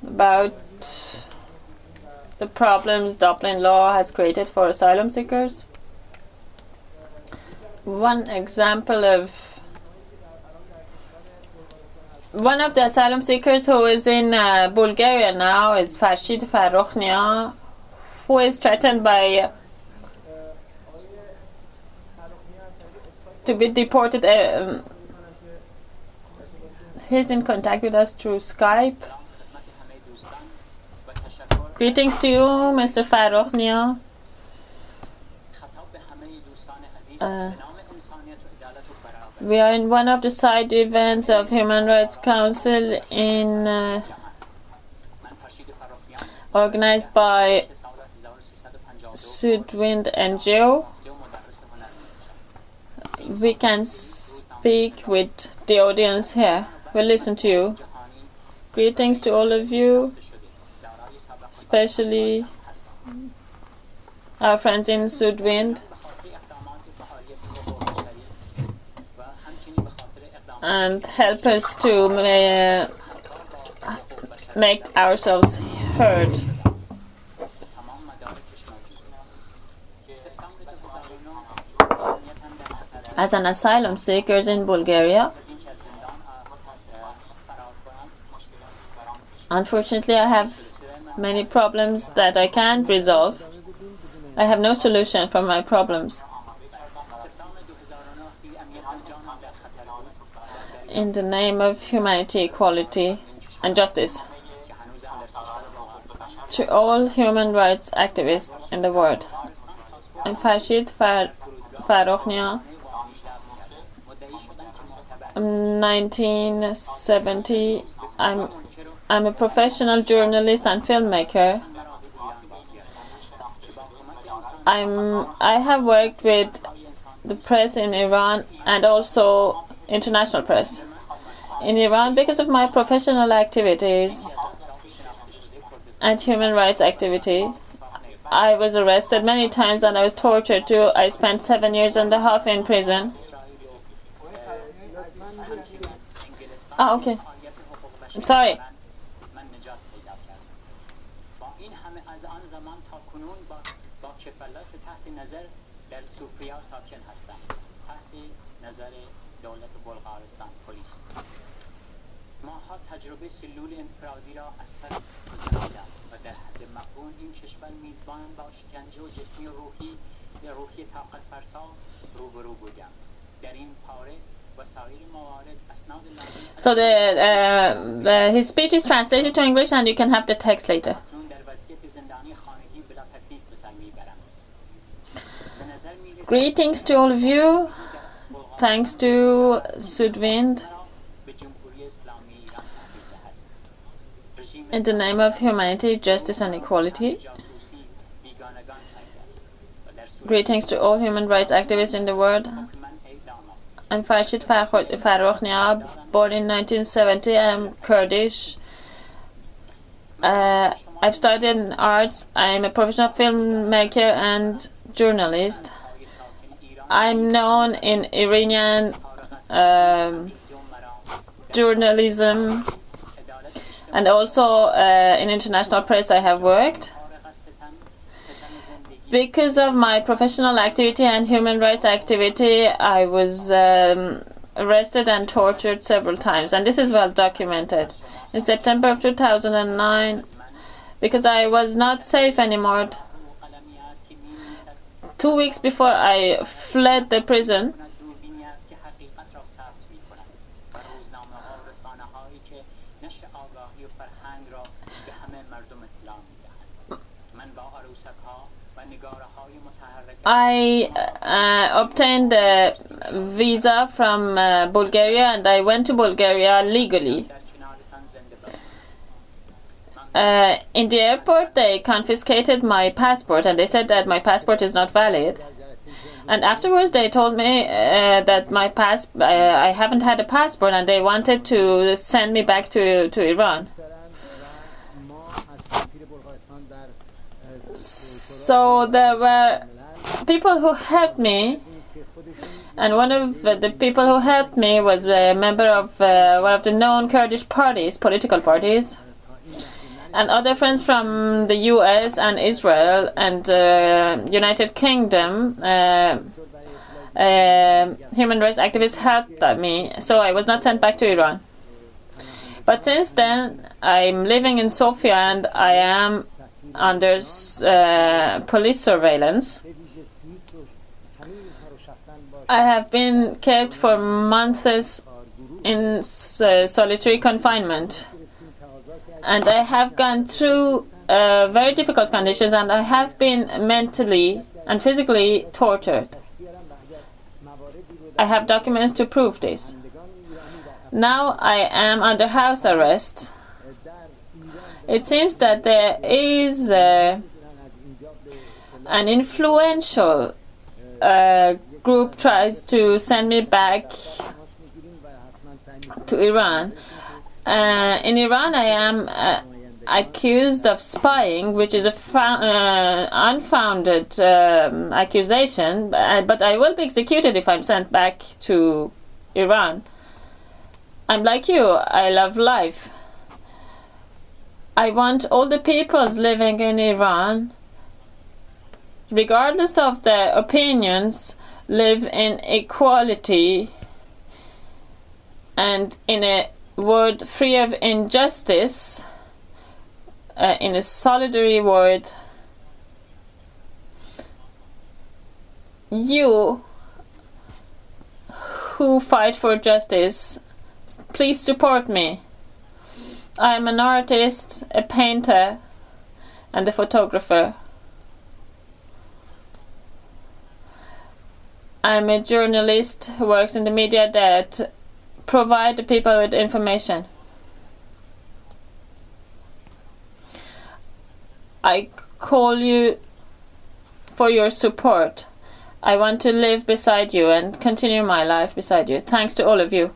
about the problems Dublin law has created for asylum seekers. One example of one of the asylum seekers who is in Bulgaria now is Farshid Farokh, who is threatened by to be deported. He's in contact with us through Skype. Greetings to you, Mr. Farokh. We are in one of the side events of Human Rights Council in organized by Sudwind NGO. We can speak with the audience here. We'll listen to you. Greetings to all of you, especially our friends in Sudwind, and help us to make ourselves heard. As an asylum seeker in Bulgaria, unfortunately, I have many problems that I can't resolve. I have no solution for my problems. In the name of humanity, equality, and justice, to all human rights activists in the world. I'm Farshid Farokh. I'm 1970. I'm a professional journalist and filmmaker. I have worked with the press in Iran and also international press. In Iran, because of my professional activities and human rights activity, I was arrested many times and I was tortured too. I spent 7.5 years in prison. Oh, okay. I'm sorry. So his speech is translated to English and you can have the text later. Greetings to all of you. Thanks to Sudwind. In the name of humanity, justice and equality. Greetings to all human rights activists in the world. I'm Farshid Farokh, born in 1970. I'm Kurdish. I've studied in arts. I'm a professional filmmaker and journalist. I'm known in Iranian journalism, and also in international press I have worked. Because of my professional activity and human rights activity, I was arrested and tortured several times, and this is well documented. In September of 2009, because I was not safe anymore, 2 weeks before I fled the prison, I obtained a visa from Bulgaria and I went to Bulgaria legally. In the airport, they confiscated my passport and they said that my passport is not valid. And afterwards, they told me that I haven't had a passport and they wanted to send me back to Iran. So there were people who helped me, and one of the people who helped me was a member of one of the known Kurdish parties, political parties. and other friends from the US and Israel and United Kingdom, human rights activists helped me, so I was not sent back to Iran. But since then, I'm living in Sofia and I am under police surveillance. I have been kept for months in solitary confinement. And I have gone through very difficult conditions, and I have been mentally and physically tortured. I have documents to prove this. Now I am under house arrest. It seems that there is an influential group tries to send me back to Iran. In Iran, I am accused of spying, which is a unfounded accusation, but I will be executed if I'm sent back to Iran. I'm like you. I love life. I want all the peoples living in Iran, regardless of their opinions, live in equality and in a world free of injustice, in a solidary world. You who fight for justice, please support me. I am an artist, a painter, and a photographer. I am a journalist who works in the media that provide the people with information. I call you for your support. I want to live beside you and continue my life beside you. Thanks to all of you.